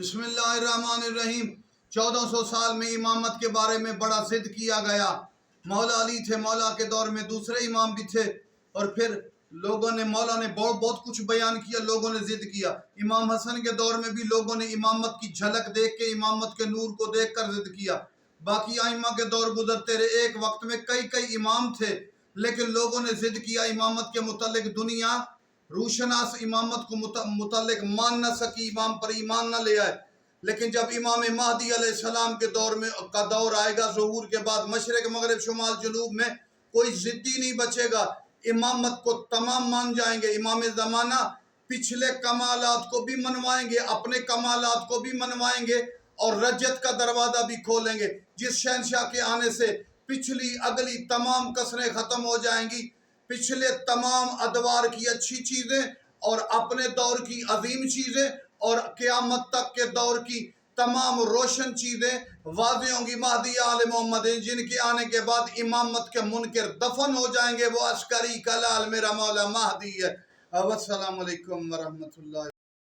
بسم اللہ الرحمن الرحیم 1400 سال میں امامت کے بارے میں بڑا ضد کیا گیا۔ مولا علی تھے، مولا کے دور میں دوسرے امام بھی تھے، اور پھر مولا نے بہت کچھ بیان کیا، لوگوں نے ضد کیا۔ امام حسن کے دور میں بھی لوگوں نے امامت کی جھلک دیکھ کے، امامت کے نور کو دیکھ کر ضد کیا۔ باقی ائمہ کے دور گزرتے رہے، ایک وقت میں کئی امام تھے، لیکن لوگوں نے ضد کیا امامت کے متعلق۔ دنیا روشناس امامت کو متعلق مان نہ سکی، امام پر ایمان نہ لے آئے۔ لیکن جب امام مہدی علیہ السلام کے دور آئے گا، ظہور کے بعد مشرق مغرب شمال جنوب میں کوئی ضدی نہیں بچے گا، امامت کو تمام مان جائیں گے۔ امام زمانہ پچھلے کمالات کو بھی منوائیں گے، اپنے کمالات کو بھی منوائیں گے، اور رجت کا دروازہ بھی کھولیں گے۔ جس شہنشاہ کے آنے سے پچھلی اگلی تمام کسریں ختم ہو جائیں گی، پچھلے تمام ادوار کی اچھی چیزیں اور اپنے دور کی عظیم چیزیں اور قیامت تک کے دور کی تمام روشن چیزیں واضح ہوں گی۔ مہدی آل محمد، جن کے آنے کے بعد امامت کے منکر دفن ہو جائیں گے، وہ عسکری کلال میرا مولا مہدی ہے۔ السلام علیکم ورحمۃ اللہ۔